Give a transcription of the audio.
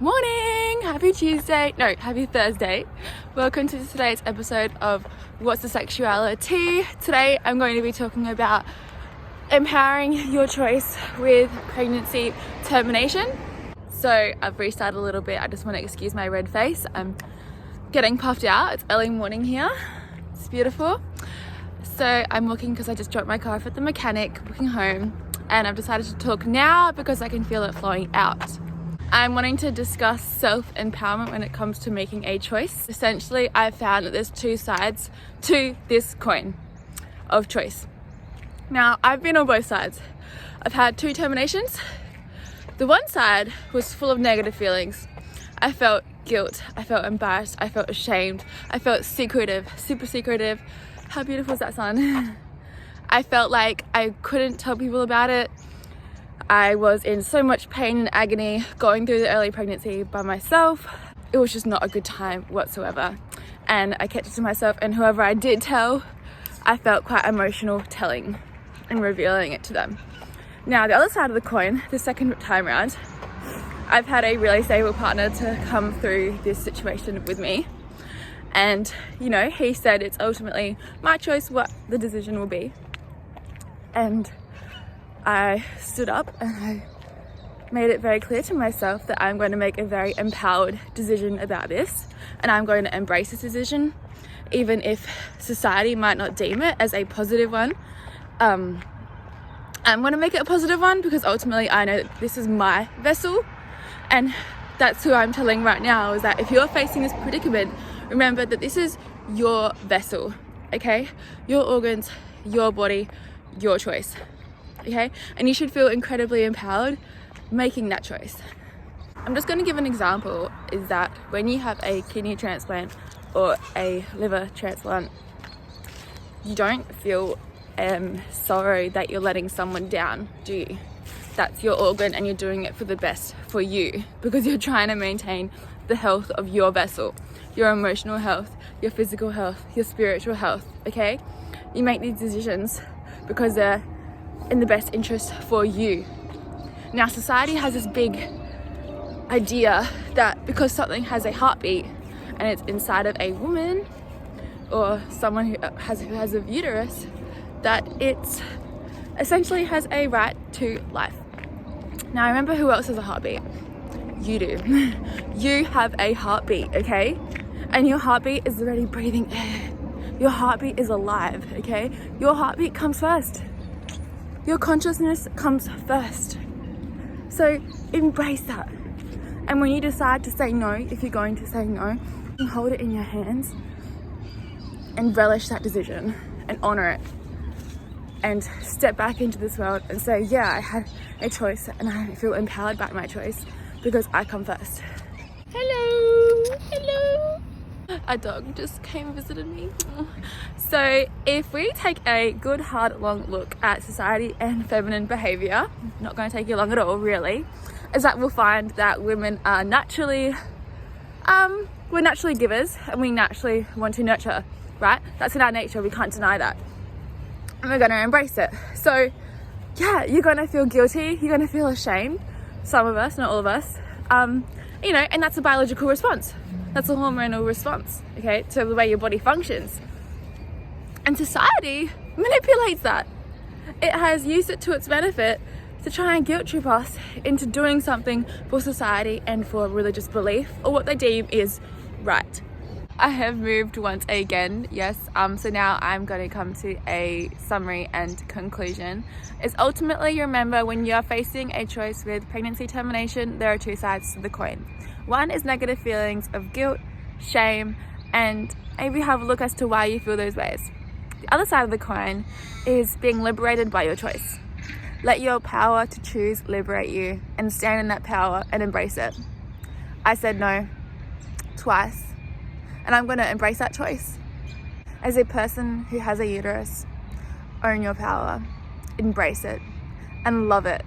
Morning! Happy Tuesday. No, happy Thursday. Welcome to today's episode of What's the Sexuality? Today I'm going to be talking about empowering your choice with pregnancy termination. So I've restarted a little bit. I just want to excuse my red face. I'm getting puffed out. It's early morning here. It's beautiful. So I'm walking because I just dropped my car off at the mechanic, walking home, and I've decided to talk now because I can feel it flowing out. I'm wanting to discuss self-empowerment when it comes to making a choice. Essentially, I've found that there's two sides to this coin of choice. Now, I've been on both sides. I've had two terminations. The one side was full of negative feelings. I felt guilt, I felt embarrassed, I felt ashamed, I felt secretive, super secretive. How beautiful is that sun? I felt like I couldn't tell people about it. I was in so much pain and agony going through the early pregnancy by myself. It was just not a good time whatsoever. And I kept it to myself, and whoever I did tell, I felt quite emotional telling and revealing it to them. Now, the other side of the coin, the second time round, I've had a really stable partner to come through this situation with me. And, you know, he said it's ultimately my choice what the decision will be. And I stood up and I made it very clear to myself that I'm going to make a very empowered decision about this, and I'm going to embrace this decision, even if society might not deem it as a positive one. I'm going to make it a positive one because ultimately I know that this is my vessel, and that's who I'm telling right now, is that if you're facing this predicament, remember that this is your vessel, okay? Your organs, your body, your choice. Okay, and you should feel incredibly empowered making that choice. I'm just going to give an example, is that when you have a kidney transplant or a liver transplant, you don't feel sorrow that you're letting someone down, do you? That's your organ and you're doing it for the best for you, because you're trying to maintain the health of your vessel, your emotional health, your physical health, your spiritual health, okay? You make these decisions because they're in the best interest for you. Now, society has this big idea that because something has a heartbeat and it's inside of a woman or someone who has a uterus, that it essentially has a right to life. Now, remember who else has a heartbeat? You do. You have a heartbeat, okay? And your heartbeat is already breathing air. Your heartbeat is alive, okay? Your heartbeat comes first. Your consciousness comes first. So embrace that. And when you decide to say no, if you're going to say no, you can hold it in your hands and relish that decision and honor it. And step back into this world and say, yeah, I had a choice and I feel empowered by my choice because I come first. Hello, hello. A dog just came and visited me. So if we take a good hard long look at society and feminine behavior, not going to take you long at all really, is that we'll find that women are naturally we're naturally givers and we naturally want to nurture, right? That's in our nature, we can't deny that, and we're going to embrace it. So yeah, you're going to feel guilty, you're going to feel ashamed, some of us, not all of us, you know, and that's a biological response. That's a hormonal response, okay, to the way your body functions. And society manipulates that. It has used it to its benefit to try and guilt trip us into doing something for society and for religious belief, or what they deem is right. I have moved once again, yes, so now I'm going to come to a summary and conclusion. Is ultimately, remember, when you're facing a choice with pregnancy termination, there are two sides to the coin. One is negative feelings of guilt, shame, and maybe have a look as to why you feel those ways. The other side of the coin is being liberated by your choice. Let your power to choose liberate you and stand in that power and embrace it. I said no twice, and I'm going to embrace that choice. As a person who has a uterus, own your power, embrace it, and love it.